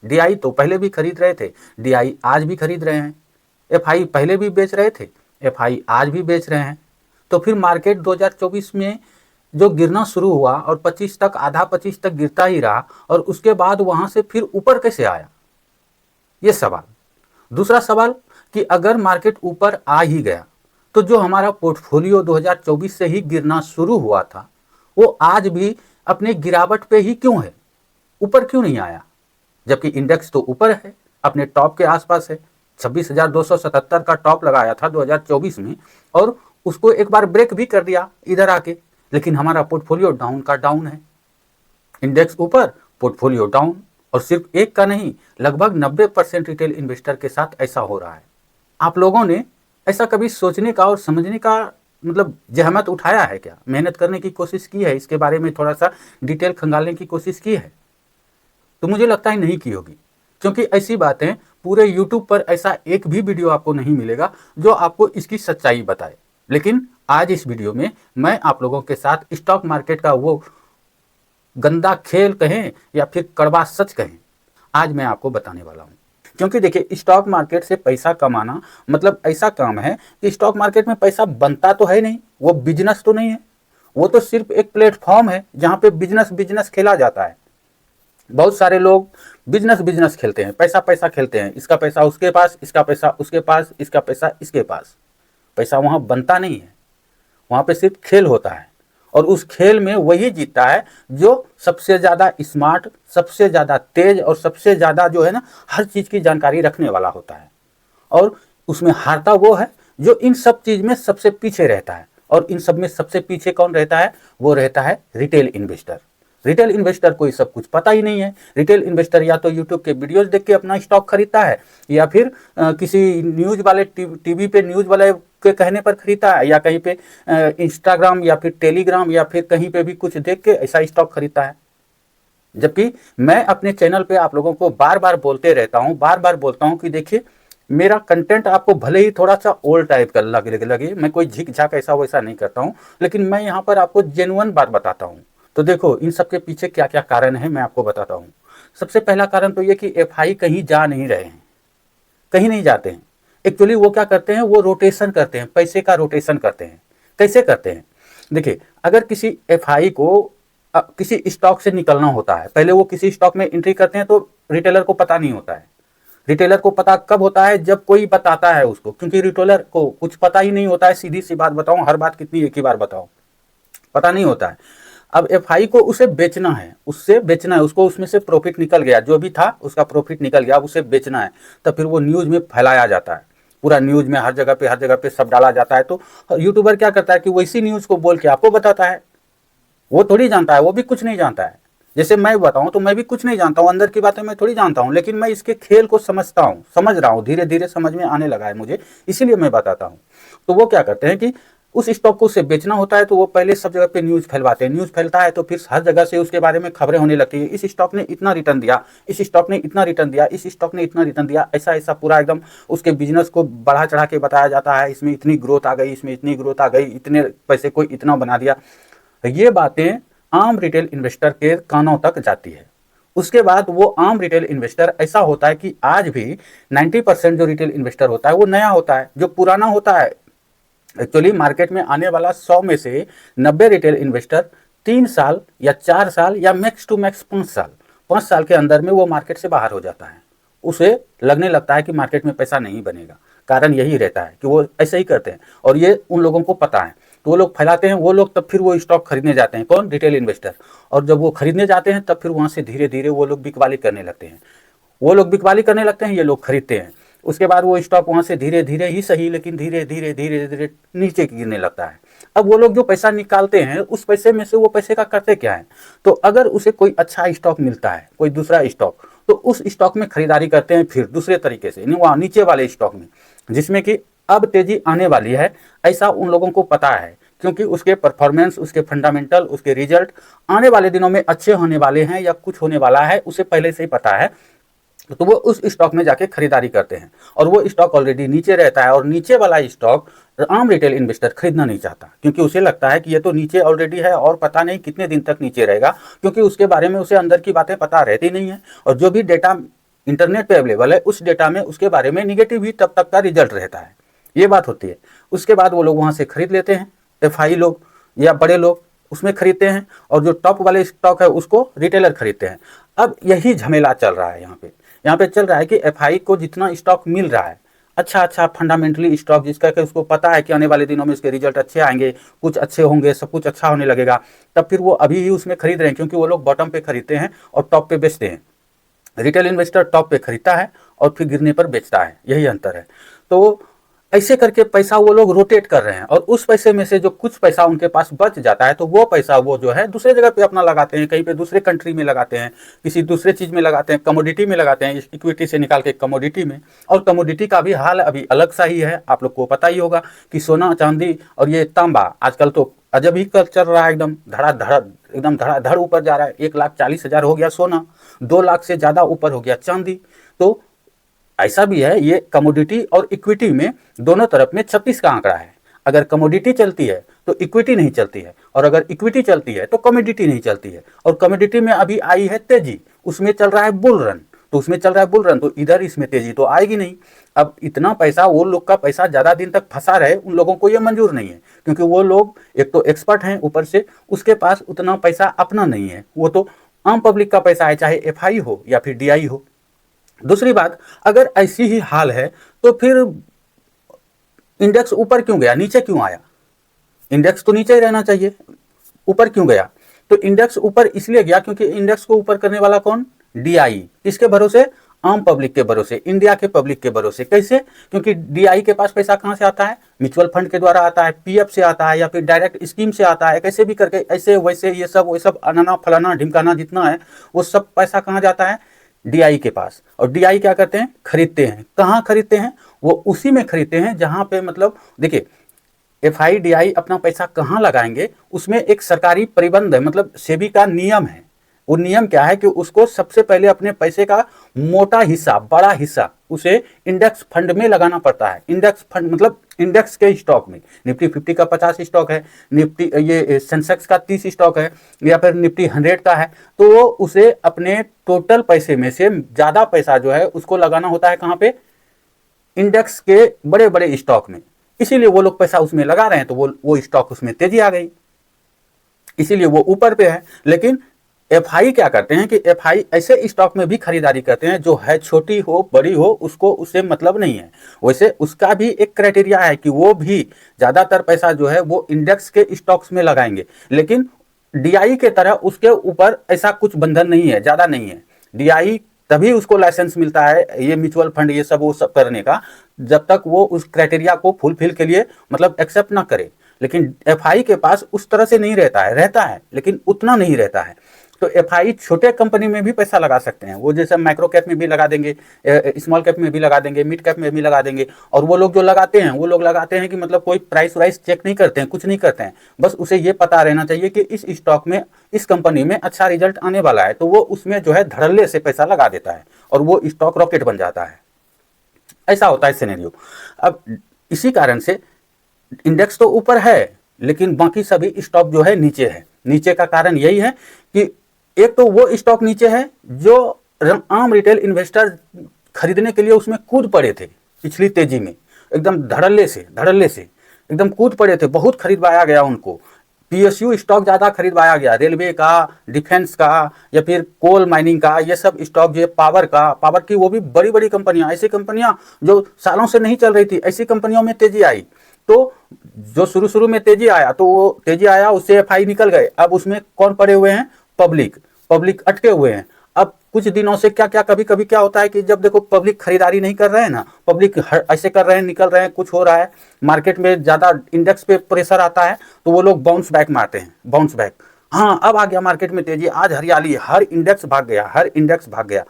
DI तो पहले भी खरीद रहे थे, DI आज भी खरीद रहे हैं, FI पहले भी बेच रहे थे, FI आज भी बेच रहे हैं। तो फिर मार्केट 2024 में जो गिरना शुरू हुआ और 25 तक, आधा 25 तक गिरता ही रहा, और उसके बाद वहाँ से फिर ऊपर कैसे आया, ये सवाल। दूसरा सवाल कि अगर मार्केट ऊपर आ ही गया तो जो हमारा पोर्टफोलियो 2024 से ही गिरना शुरू हुआ था वो आज भी अपने गिरावट पे ही क्यों है, ऊपर क्यों नहीं आया, जबकि इंडेक्स तो ऊपर है, अपने टॉप के आसपास है। 26,277 का टॉप लगाया था 2024 में और उसको एक बार ब्रेक भी कर दिया इधर आके, लेकिन हमारा पोर्टफोलियो डाउन का डाउन है। इंडेक्स ऊपर, पोर्टफोलियो डाउन, और सिर्फ एक का नहीं, लगभग 90% रिटेल इन्वेस्टर के साथ ऐसा हो रहा है। आप लोगों ने ऐसा कभी सोचने का और समझने का मतलब जहमत उठाया है क्या, मेहनत करने की कोशिश की है, इसके बारे में थोड़ा सा डिटेल खंगालने की कोशिश की है? तो मुझे लगता है नहीं की होगी, क्योंकि ऐसी बातें पूरे यूट्यूब पर ऐसा एक भी वीडियो आपको नहीं मिलेगा जो आपको इसकी सच्चाई बताए। लेकिन आज इस वीडियो में मैं आप लोगों के साथ स्टॉक मार्केट का वो गंदा खेल कहें या फिर कड़वा सच कहें, आज मैं आपको बताने वाला हूं। क्योंकि देखिए, स्टॉक मार्केट से पैसा कमाना मतलब ऐसा काम है कि स्टॉक मार्केट में पैसा बनता तो है नहीं, वो बिजनेस तो नहीं है, वो तो सिर्फ एक प्लेटफॉर्म है जहां पे बिजनेस खेला जाता है। बहुत सारे लोग बिजनेस खेलते हैं, पैसा पैसा खेलते हैं, इसका पैसा उसके पास, इसका पैसा उसके पास, इसका पैसा इसके पास। पैसा वहां बनता नहीं है, वहां पे सिर्फ खेल होता है, और उस खेल में वही जीतता है जो सबसे ज़्यादा स्मार्ट, सबसे ज़्यादा तेज और सबसे ज़्यादा जो है ना हर चीज़ की जानकारी रखने वाला होता है। और उसमें हारता वो है जो इन सब चीज़ में सबसे पीछे रहता है। और इन सब में सबसे पीछे कौन रहता है? वो रहता है रिटेल इन्वेस्टर। रिटेल इन्वेस्टर को ये सब कुछ पता ही नहीं है। रिटेल इन्वेस्टर या तो यूट्यूब के वीडियोस देख के अपना स्टॉक खरीदता है, या फिर किसी न्यूज़ वाले टीवी पे न्यूज़ वाले के कहने पर खरीदता है, या कहीं पे इंस्टाग्राम या फिर टेलीग्राम या फिर कहीं पे भी कुछ देख के ऐसा स्टॉक खरीदता है। जबकि मैं अपने चैनल पे आप लोगों को बार बार बोलते रहता हूँ, बार बार बोलता हूँ कि देखिए, मेरा कंटेंट आपको भले ही थोड़ा सा ओल्ड टाइप का लगे, मैं कोई झिक झाक ऐसा वैसा नहीं करता हूँ, लेकिन मैं यहाँ पर आपको जेन्युइन बात बताता हूँ। तो देखो, इन सब के पीछे क्या क्या कारण है मैं आपको बताता हूँ। सबसे पहला कारण तो ये कि FI कहीं जा नहीं रहे हैं, कहीं नहीं जाते हैं। एक्चुअली वो क्या करते हैं, वो रोटेशन करते हैं, पैसे का रोटेशन करते हैं। कैसे करते हैं? देखिए, अगर किसी FI को किसी स्टॉक से निकलना होता है, पहले वो किसी स्टॉक में एंट्री करते हैं तो रिटेलर को पता नहीं होता है। रिटेलर को पता कब होता है? जब कोई बताता है उसको, क्योंकि रिटेलर को कुछ पता ही नहीं होता है। सीधी सी बात बताऊं, हर बात कितनी एक ही बार बताओ, पता नहीं होता है। अब FI को उसे बेचना है, उससे बेचना है, उसको उसमें से प्रॉफिट निकल गया, जो भी था उसका प्रॉफिट निकल गया, अब उसे बेचना है। तब फिर वो न्यूज़ में फैलाया जाता है, पूरा न्यूज़ में हर जगह पे सब डाला जाता है। तो यूट्यूबर क्या करता है कि वैसी न्यूज़ को बोल के आपको बताता है। वो थोड़ी जानता है, वो भी कुछ नहीं जानता है। जैसे मैं बताऊं तो मैं भी कुछ नहीं जानता हूं, अंदर की बातें मैं थोड़ी जानता हूं, लेकिन मैं इसके खेल को समझता हूं, समझ रहा हूं, धीरे धीरे समझ में आने लगा है मुझे, इसीलिए मैं बताता हूं। तो वो क्या करते हैं कि उस स्टॉक को उसे बेचना होता है, तो वो पहले सब जगह पे न्यूज़ फैलवाते हैं। न्यूज़ फैलता है तो फिर हर जगह से उसके बारे में खबरें होने लगती है। इस स्टॉक ने इतना रिटर्न दिया, इस स्टॉक ने इतना रिटर्न दिया, इस स्टॉक ने इतना रिटर्न दिया, ऐसा ऐसा पूरा एकदम उसके बिजनेस को बढ़ा चढ़ा के बताया जाता है। इसमें इतनी ग्रोथ आ गई, इसमें इतनी ग्रोथ आ गई, इतने पैसे को इतना बना दिया। ये बातें आम रिटेल इन्वेस्टर के कानों तक जाती है। उसके बाद वो आम रिटेल इन्वेस्टर, ऐसा होता है कि आज भी 90% जो रिटेल इन्वेस्टर होता है वो नया होता है, जो पुराना होता है। एक्चुअली मार्केट में आने वाला 100 में से 90 रिटेल इन्वेस्टर 3 साल या 4 साल या मैक्स टू मैक्स 5 साल के अंदर में वो मार्केट से बाहर हो जाता है। उसे लगने लगता है कि मार्केट में पैसा नहीं बनेगा। कारण यही रहता है कि वो ऐसे ही करते हैं, और ये उन लोगों को पता है। तो वो लोग फैलाते हैं, वो लोग, तब फिर वो स्टॉक खरीदने जाते हैं। कौन? Retail investor. और जब वो खरीदने जाते हैं तब फिर वहाँ से धीरे धीरे वो लोग बिकवाली करने लगते हैं। वो लोग बिकवाली करने लगते हैं, ये लोग खरीदते हैं। उसके बाद वो स्टॉक वहाँ से धीरे धीरे ही सही, लेकिन धीरे धीरे धीरे धीरे नीचे गिरने लगता है। अब वो लोग जो पैसा निकालते हैं, उस पैसे में से वो पैसे का करते क्या है? तो अगर उसे कोई अच्छा स्टॉक मिलता है, कोई दूसरा स्टॉक, तो उस स्टॉक में खरीदारी करते हैं। फिर दूसरे तरीके से वहाँ नीचे वाले स्टॉक में, जिसमें कि अब तेजी आने वाली है, ऐसा उन लोगों को पता है, क्योंकि उसके परफॉर्मेंस, उसके फंडामेंटल, उसके रिजल्ट आने वाले दिनों में अच्छे होने वाले हैं या कुछ होने वाला है, उसे पहले से ही पता है। तो वो उस स्टॉक में जाके खरीदारी करते हैं, और वो स्टॉक ऑलरेडी नीचे रहता है, और नीचे वाला स्टॉक आम रिटेल इन्वेस्टर खरीदना नहीं चाहता, क्योंकि उसे लगता है कि ये तो नीचे ऑलरेडी है और पता नहीं कितने दिन तक नीचे रहेगा, क्योंकि उसके बारे में उसे अंदर की बातें पता रहती नहीं है। और जो भी डेटा इंटरनेट पे अवेलेबल है उस डेटा में उसके बारे में निगेटिव ही तब तक का रिजल्ट रहता है, ये बात होती है। उसके बाद वो लोग वहाँ से खरीद लेते हैं, एफआई लोग या बड़े लोग उसमें खरीदते हैं, और जो टॉप वाले स्टॉक है उसको रिटेलर खरीदते हैं। अब यही झमेला चल रहा है यहाँ पे चल रहा है कि एफआई को जितना स्टॉक मिल रहा है, अच्छा फंडामेंटली स्टॉक जिसका कि उसको पता है कि आने वाले दिनों में इसके रिजल्ट अच्छे आएंगे, कुछ अच्छे होंगे, सब कुछ अच्छा होने लगेगा, तब फिर वो अभी ही उसमें खरीद रहे हैं, क्योंकि वो लोग बॉटम पे खरीदते हैं और टॉप पे बेचते हैं। रिटेल इन्वेस्टर टॉप पे खरीदता है और फिर गिरने पर बेचता है, यही अंतर है। तो ऐसे करके पैसा वो लोग रोटेट कर रहे हैं, और उस पैसे में से जो कुछ पैसा उनके पास बच जाता है तो वो पैसा वो जो है दूसरे जगह पे अपना लगाते हैं, कहीं पे दूसरे कंट्री में लगाते हैं, किसी दूसरे चीज़ में लगाते हैं, कमोडिटी में लगाते हैं, इक्विटी से निकाल के कमोडिटी में। और कमोडिटी का भी हाल अभी अलग सा ही है, आप लोग को पता ही होगा कि सोना चांदी और ये तांबा आजकल तो अजब ही कल चल रहा है, एकदम धड़ाधड़ ऊपर जा रहा है। 1,40,000 हो गया सोना, 2 लाख से ज़्यादा ऊपर हो गया चांदी। तो ऐसा भी है, ये कमोडिटी और इक्विटी में दोनों तरफ में 36 का आंकड़ा है। अगर कमोडिटी चलती है तो इक्विटी नहीं चलती है, और अगर इक्विटी चलती है तो कमोडिटी नहीं चलती है। और कमोडिटी में अभी आई है तेजी, उसमें चल रहा है बुल रन, तो इधर इसमें तेजी तो आएगी नहीं। अब इतना पैसा, वो लोग का पैसा ज़्यादा दिन तक फंसा रहे, उन लोगों को ये मंजूर नहीं है, क्योंकि वो लोग एक तो एक्सपर्ट हैं, ऊपर से उसके पास उतना पैसा अपना नहीं है, वो तो आम पब्लिक का पैसा है, चाहे एफआई हो या फिर डीआई हो। दूसरी बात, अगर ऐसी ही हाल है तो फिर इंडेक्स ऊपर क्यों गया, नीचे क्यों आया? इंडेक्स तो नीचे ही रहना चाहिए, ऊपर क्यों गया? तो इंडेक्स ऊपर इसलिए गया क्योंकि इंडेक्स को ऊपर करने वाला कौन? डीआई। किसके भरोसे? आम पब्लिक के भरोसे, इंडिया के पब्लिक के भरोसे। कैसे? क्योंकि डीआई के पास पैसा कहाँ से आता है? म्यूचुअल फंड के द्वारा आता है, पीएफ से आता है, या फिर डायरेक्ट स्कीम से आता है, कैसे भी करके, ऐसे वैसे ये सब अनाना फलाना ढिमकाना जितना है वो सब पैसा कहाँ जाता है? डीआई के पास। और डीआई क्या करते हैं? खरीदते हैं। कहाँ खरीदते हैं? वो उसी में खरीदते हैं जहाँ पे, मतलब देखिए, एफआई डीआई अपना पैसा कहाँ लगाएंगे, उसमें एक सरकारी परिबंध है, मतलब सेबी का नियम है। वो नियम क्या है कि उसको सबसे पहले अपने पैसे का मोटा हिस्सा, बड़ा हिस्सा उसे इंडेक्स फंड में लगाना पड़ता है। इंडेक्स फंड मतलब इंडेक्स के स्टॉक में, निफ्टी 50 का 50 स्टॉक है, निफ्टी ये सेंसेक्स का 30 स्टॉक है, या फिर निफ्टी 100 का है, तो वो उसे अपने टोटल पैसे में से ज़्यादा पैसा जो है उसको लगाना होता है कहाँ पे? इंडेक्स के बड़े बड़े स्टॉक में। इसीलिए वो लोग पैसा उसमें लगा रहे हैं, तो वो स्टॉक उसमें तेजी आ गई, इसीलिए वो ऊपर पे है। लेकिन एफआई क्या करते हैं कि एफआई ऐसे स्टॉक में भी खरीदारी करते हैं जो है छोटी हो बड़ी हो, उसको उससे मतलब नहीं है। वैसे उसका भी एक क्राइटेरिया है कि वो भी ज़्यादातर पैसा जो है वो इंडेक्स के स्टॉक्स में लगाएंगे, लेकिन डीआई के तरह उसके ऊपर ऐसा कुछ बंधन नहीं है, ज़्यादा नहीं है। डीआई तभी उसको लाइसेंस मिलता है ये म्यूचुअल फंड ये सब वो सब करने का, जब तक वो उस क्राइटेरिया को फुलफिल के लिए मतलब एक्सेप्ट ना करे। लेकिन एफआई के पास उस तरह से नहीं रहता है लेकिन उतना नहीं रहता है। तो एफआई छोटे कंपनी में भी पैसा लगा सकते हैं, वो जैसे माइक्रो कैप में भी लगा देंगे, स्मॉल कैप में भी लगा देंगे, मिड कैप में भी लगा देंगे। और वो लोग जो लगाते हैं, वो लोग लगाते हैं कि मतलब कोई प्राइस वाइस चेक नहीं करते हैं, कुछ नहीं करते हैं, बस उसे ये पता रहना चाहिए कि इस स्टॉक में, इस कंपनी में अच्छा रिजल्ट आने वाला है, तो वो उसमें जो है धड़ल्ले से पैसा लगा देता है और वो स्टॉक रॉकेट बन जाता है। ऐसा होता है सिनेरियो। अब इसी कारण से इंडेक्स तो ऊपर है लेकिन बाकी सभी स्टॉक जो है नीचे है। नीचे का कारण यही है कि एक तो वो स्टॉक नीचे है जो आम रिटेल इन्वेस्टर खरीदने के लिए उसमें कूद पड़े थे पिछली तेजी में, एकदम धड़ल्ले से एकदम कूद पड़े थे, बहुत खरीदवाया गया उनको। पीएसयू स्टॉक ज़्यादा खरीदवाया गया, रेलवे का, डिफेंस का, या फिर कोल माइनिंग का, ये सब स्टॉक जो पावर की, वो भी बड़ी बड़ी कंपनियां, ऐसी कंपनियां जो सालों से नहीं चल रही थी, ऐसी कंपनियों में तेजी आई। तो जो शुरू में तेजी आया, तो वो तेजी आया, उससे एफआई निकल गए। अब उसमें कौन पड़े हुए हैं? पब्लिक अटके हुए हैं। अब कुछ दिनों से क्या कभी कभी क्या होता है कि जब देखो पब्लिक खरीदारी नहीं कर रहे हैं ना, पब्लिक ऐसे कर रहे हैं, निकल रहे हैं, कुछ हो रहा है, मार्केट में ज़्यादा इंडेक्स पे प्रेशर आता है, तो वो लोग बाउंस बैक मारते हैं, बाउंस बैक। हाँ, अब आ गया मार्केट में तेजी, आज हरियाली, हर इंडेक्स भाग गया,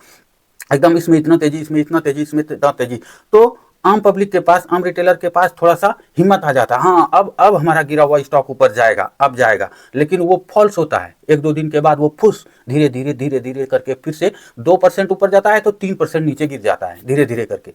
एकदम इसमें इतना तेजी, इसमें इतना तेजी, इसमें इतना तेजी। तो आम पब्लिक के पास, आम रिटेलर के पास थोड़ा सा हिम्मत आ जाता है, हाँ अब हमारा गिरा हुआ स्टॉक ऊपर जाएगा, अब जाएगा। लेकिन वो फॉल्स होता है, 1-2 दिन के बाद वो फुस धीरे धीरे करके फिर से 2% ऊपर जाता है तो 3% नीचे गिर जाता है, धीरे धीरे करके।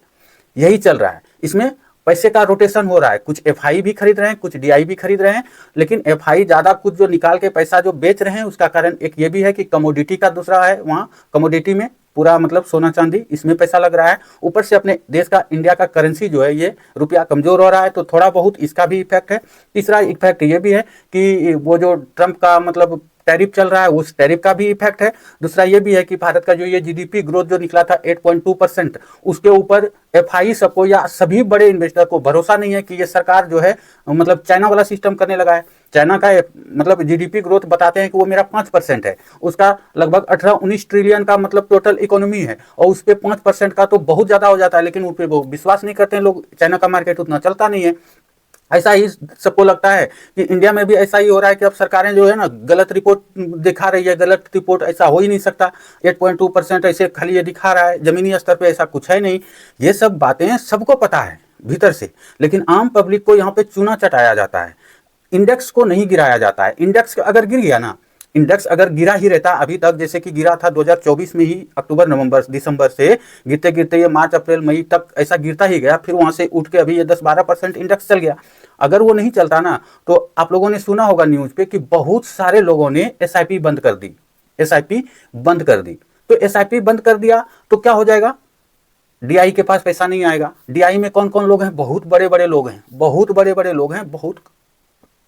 यही चल रहा है। इसमें पैसे का रोटेशन हो रहा है, कुछ एफआई भी खरीद रहे हैं, कुछ डीआई भी खरीद रहे हैं। लेकिन एफआई ज़्यादा कुछ जो निकाल के पैसा जो बेच रहे हैं, उसका कारण एक ये भी है कि कमोडिटी का दूसरा है, वहाँ कमोडिटी में पूरा मतलब सोना चांदी इसमें पैसा लग रहा है। ऊपर से अपने देश का, इंडिया का करेंसी जो है ये रुपया कमजोर हो रहा है, तो थोड़ा बहुत इसका भी इफेक्ट है। तीसरा इफेक्ट ये भी है कि वो जो ट्रंप का मतलब टैरिफ चल रहा है, उस टैरिफ का भी इफेक्ट है। दूसरा ये भी है कि भारत का जो ये जीडीपी ग्रोथ जो निकला था 8.2%, उसके ऊपर एफआई सबको या सभी बड़े इन्वेस्टर को भरोसा नहीं है कि ये सरकार जो है मतलब चाइना वाला सिस्टम करने लगा है। चाइना का मतलब जीडीपी ग्रोथ बताते हैं कि वो मेरा 5% है, उसका लगभग 18-19 ट्रिलियन का मतलब टोटल इकोनॉमी है, और उस पर 5% का तो बहुत ज्यादा हो जाता है, लेकिन उन पर वो विश्वास नहीं करते हैं लोग, चाइना का मार्केट उतना चलता नहीं है। ऐसा ही सबको लगता है कि इंडिया में भी ऐसा ही हो रहा है कि अब सरकारें जो है ना गलत रिपोर्ट दिखा रही है, गलत रिपोर्ट, ऐसा हो ही नहीं सकता। 8.2% ऐसे खाली ये दिखा रहा है, जमीनी स्तर पे ऐसा कुछ है नहीं। ये सब बातें सबको पता है भीतर से, लेकिन आम पब्लिक को यहाँ पे चूना चटाया जाता है, इंडेक्स को नहीं गिराया जाता है। इंडेक्स अगर गिर गया ना, इंडेक्स अगर गिरा ही रहता अभी तक, जैसे कि गिरा था 2024 में ही, अक्टूबर नवंबर दिसंबर से गिरते गिरते ये मार्च अप्रैल मई तक ऐसा गिरता ही गया, फिर वहां से उठ के अभी ये 10-12% इंडेक्स चल गया। अगर वो नहीं चलता ना, तो आप लोगों ने सुना होगा न्यूज पे कि बहुत सारे लोगों ने एसआईपी बंद कर दी, एसआईपी बंद कर दी। तो एसआईपी बंद कर दिया तो क्या हो जाएगा, डीआई के पास पैसा नहीं आएगा। डीआई में कौन कौन लोग हैं, बहुत बड़े बड़े लोग हैं, बहुत बड़े बड़े लोग हैं, बहुत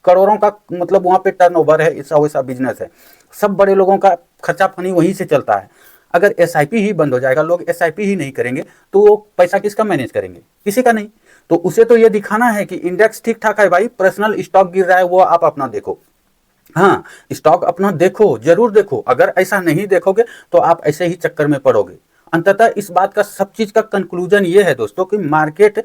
करोड़ों का मतलब वहां पे टर्नओवर है, ऐसा वैसा बिजनेस है, सब बड़े लोगों का खर्चा पानी वहीं से चलता है। अगर एसआईपी ही बंद हो जाएगा, लोग एसआईपी ही नहीं करेंगे, तो वो पैसा किसका मैनेज करेंगे, किसी का नहीं। तो उसे तो ये दिखाना है कि इंडेक्स ठीक ठाक है भाई, पर्सनल स्टॉक गिर रहा है वो आप अपना देखो, हाँ स्टॉक अपना देखो, जरूर देखो। अगर ऐसा नहीं देखोगे तो आप ऐसे ही चक्कर में पड़ोगे। अंततः इस बात का, सब चीज का कंक्लूजन ये है दोस्तों कि मार्केट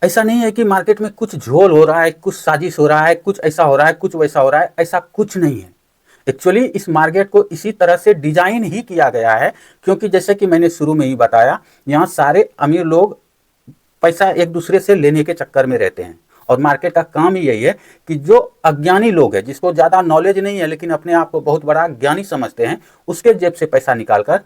ऐसा नहीं है कि मार्केट में कुछ झोल हो रहा है, कुछ साजिश हो रहा है, कुछ ऐसा हो रहा है, कुछ वैसा हो रहा है, ऐसा कुछ नहीं है। एक्चुअली इस मार्केट को इसी तरह से डिजाइन ही किया गया है, क्योंकि जैसे कि मैंने शुरू में ही बताया, यहाँ सारे अमीर लोग पैसा एक दूसरे से लेने के चक्कर में रहते हैं, और मार्केट का काम ही यही है कि जो अज्ञानी लोग हैं, जिसको ज़्यादा नॉलेज नहीं है लेकिन अपने आप को बहुत बड़ा ज्ञानी समझते हैं, उसके जेब से पैसा निकालकर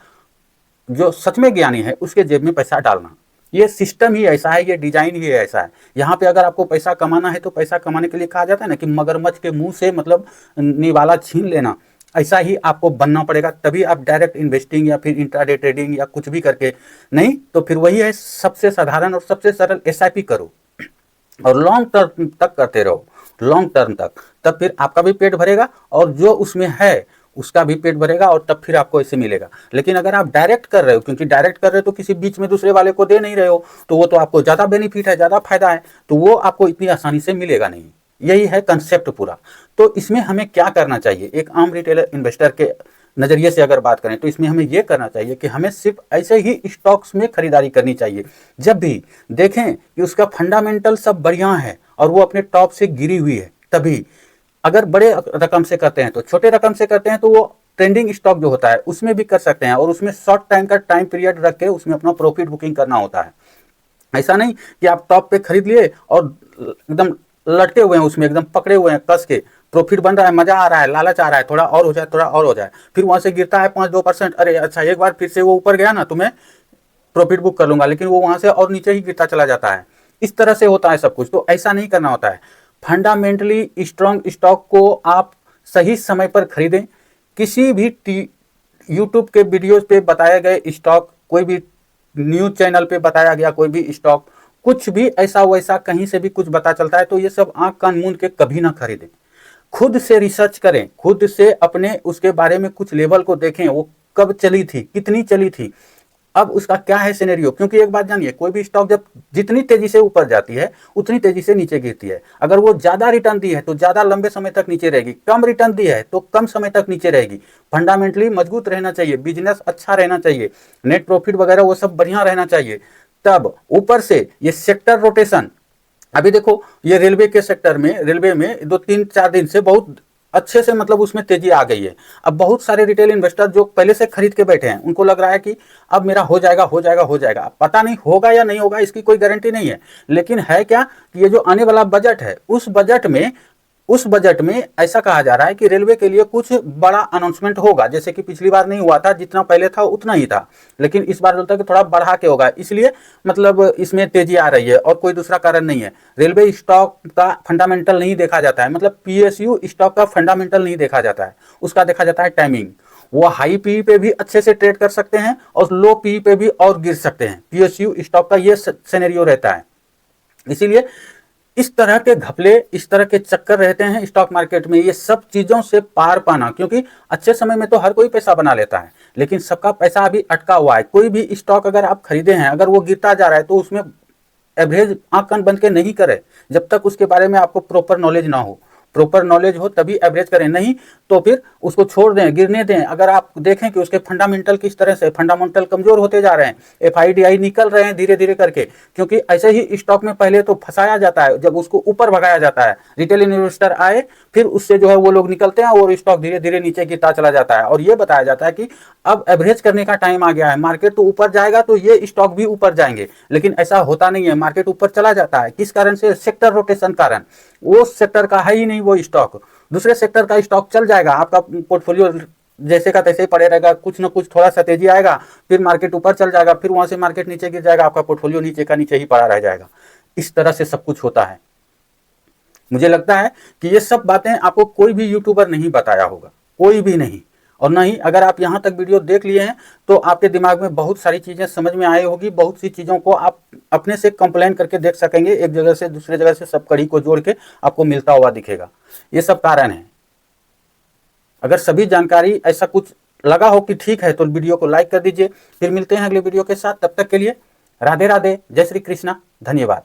जो सच में ज्ञानी है उसके जेब में पैसा डालना। ये सिस्टम ही ऐसा है, ये डिजाइन ही ऐसा है। यहाँ पे अगर आपको पैसा कमाना है तो पैसा कमाने के लिए कहा जाता है ना कि मगरमच्छ के मुंह से मतलब निवाला छीन लेना, ऐसा ही आपको बनना पड़ेगा, तभी आप डायरेक्ट इन्वेस्टिंग या फिर इंट्राडे ट्रेडिंग या कुछ भी करके, नहीं तो फिर वही है सबसे साधारण और सबसे सरल, एसआईपी करो और लॉन्ग टर्म तक करते रहो, लॉन्ग टर्म तक, तब फिर आपका भी पेट भरेगा और जो उसमें है उसका भी पेट भरेगा, और तब फिर आपको ऐसे मिलेगा। लेकिन अगर आप डायरेक्ट कर रहे हो, क्योंकि डायरेक्ट कर रहे हो तो किसी बीच में दूसरे वाले को दे नहीं रहे हो, तो वो तो आपको ज़्यादा बेनिफिट है, ज़्यादा फायदा है, तो वो आपको इतनी आसानी से मिलेगा नहीं। यही है कंसेप्ट पूरा। तो इसमें हमें क्या करना चाहिए, एक आम रिटेलर इन्वेस्टर के नज़रिए से अगर बात करें तो इसमें हमें यह करना चाहिए कि हमें सिर्फ ऐसे ही स्टॉक्स में खरीदारी करनी चाहिए जब भी देखें कि उसका फंडामेंटल सब बढ़िया है और वो अपने टॉप से गिरी हुई है, तभी। अगर बड़े रकम से करते हैं तो, छोटे रकम से करते हैं तो वो ट्रेंडिंग स्टॉक जो होता है उसमें भी कर सकते हैं, और उसमें शॉर्ट टाइम का टाइम पीरियड रख के उसमें अपना प्रॉफिट बुकिंग करना होता है। ऐसा नहीं कि आप टॉप पे खरीद लिए और एकदम लटके हुए हैं उसमें, एकदम पकड़े हुए हैं कस के, प्रॉफिट बन रहा है, मजा आ रहा है, लालच आ रहा है, थोड़ा और हो जाए, थोड़ा और हो जाए, फिर वहां से गिरता है 5-2%, अरे अच्छा एक बार फिर से वो ऊपर गया ना तो मैं प्रॉफिट बुक कर लूंगा, लेकिन वो वहां से और नीचे ही गिरता चला जाता है। इस तरह से होता है सब कुछ, तो ऐसा नहीं करना होता है। फंडामेंटली स्ट्रॉन्ग स्टॉक को आप सही समय पर खरीदें। किसी भी यूट्यूब के वीडियोज पे बताए गए स्टॉक, कोई भी न्यूज चैनल पे बताया गया कोई भी स्टॉक, कुछ भी ऐसा वैसा कहीं से भी कुछ पता चलता है तो ये सब आंख कान मूंद के कभी ना खरीदें। खुद से रिसर्च करें, खुद से अपने उसके बारे में कुछ लेवल को देखें, वो कब चली थी, कितनी चली थी, अब उसका क्या है सिनेरियो। क्योंकि एक बात जानिए, कोई भी स्टॉक जब जितनी तेजी से ऊपर जाती है उतनी तेजी से नीचे गिरती है। अगर वो ज्यादा रिटर्न दी है तो ज्यादा लंबे समय तक नीचे रहेगी, कम रिटर्न दी है तो कम समय तक नीचे रहेगी। फंडामेंटली मजबूत रहना चाहिए, बिजनेस अच्छा रहना चाहिए, नेट प्रॉफिट वगैरह वो सब बढ़िया रहना चाहिए। तब ऊपर से ये सेक्टर रोटेशन, अभी देखो ये रेलवे के सेक्टर में, रेलवे में 2-3-4 दिन से बहुत अच्छे से मतलब उसमें तेजी आ गई है। अब बहुत सारे रिटेल इन्वेस्टर जो पहले से खरीद के बैठे हैं उनको लग रहा है कि अब मेरा हो जाएगा हो जाएगा हो जाएगा। पता नहीं होगा या नहीं होगा, इसकी कोई गारंटी नहीं है, लेकिन है क्या कि ये जो आने वाला बजट है उस बजट में ऐसा कहा जा रहा है कि रेलवे के लिए कुछ बड़ा अनाउंसमेंट होगा। जैसे कि पिछली बार नहीं हुआ था, जितना पहले था उतना ही था, लेकिन इस बार बोलता है कि थोड़ा बढ़ा के होगा, इसलिए मतलब इसमें तेजी आ रही है और कोई दूसरा कारण नहीं है। रेलवे स्टॉक का फंडामेंटल नहीं देखा जाता है, मतलब पीएसयू स्टॉक का फंडामेंटल नहीं देखा जाता है, उसका देखा जाता है टाइमिंग। वो हाई पीई पे भी अच्छे से ट्रेड कर सकते हैं और लो पीई पे भी और गिर सकते हैं। पीएसयू स्टॉक का ये सिनेरियो रहता है। इसीलिए इस तरह के घपले, इस तरह के चक्कर रहते हैं स्टॉक मार्केट में। ये सब चीजों से पार पाना, क्योंकि अच्छे समय में तो हर कोई पैसा बना लेता है, लेकिन सबका पैसा अभी अटका हुआ है। कोई भी स्टॉक अगर आप खरीदे हैं, अगर वो गिरता जा रहा है तो उसमें एवरेज आंख कान बंद के नहीं करें जब तक उसके बारे में आपको प्रॉपर नॉलेज ना हो। प्रॉपर नॉलेज हो तभी एवरेज करें, नहीं तो फिर उसको छोड़ दें, गिरने दें। अगर आप देखें कि उसके फंडामेंटल किस तरह से फंडामेंटल कमजोर होते जा रहे हैं, एफआईडीआई निकल रहे हैं धीरे धीरे करके, क्योंकि ऐसे ही स्टॉक में पहले तो फंसाया जाता है, जब उसको ऊपर भगाया जाता है, रिटेल इन्वेस्टर आए, फिर उससे जो है वो लोग निकलते हैं और स्टॉक धीरे धीरे नीचे गिरता चला जाता है। और ये बताया जाता है कि अब एवरेज करने का टाइम आ गया है, मार्केट तो ऊपर जाएगा तो ये स्टॉक भी ऊपर जाएंगे, लेकिन ऐसा होता नहीं है। मार्केट ऊपर चला जाता है किस कारण से? सेक्टर रोटेशन कारण। वो सेक्टर का है ही नहीं वो स्टॉक, दूसरे सेक्टर का स्टॉक चल जाएगा, आपका पोर्टफोलियो जैसे का तैसे ही पड़े रहेगा, कुछ ना कुछ थोड़ा सा तेजी आएगा, फिर मार्केट ऊपर चल जाएगा, फिर वहां से मार्केट नीचे गिर जाएगा, आपका पोर्टफोलियो नीचे का नीचे ही पड़ा रह जाएगा। इस तरह से सब कुछ होता है। मुझे लगता है कि ये सब बातें आपको कोई भी यूट्यूबर नहीं बताया होगा, कोई भी नहीं। और नहीं, अगर आप यहाँ तक वीडियो देख लिए हैं तो आपके दिमाग में बहुत सारी चीज़ें समझ में आई होगी, बहुत सी चीज़ों को आप अपने से कंप्लेन करके देख सकेंगे, एक जगह से दूसरे जगह से सब कड़ी को जोड़ के आपको मिलता हुआ दिखेगा। ये सब कारण है। अगर सभी जानकारी ऐसा कुछ लगा हो कि ठीक है तो वीडियो को लाइक कर दीजिए। फिर मिलते हैं अगले वीडियो के साथ, तब तक के लिए राधे राधे, जय श्री कृष्णा, धन्यवाद।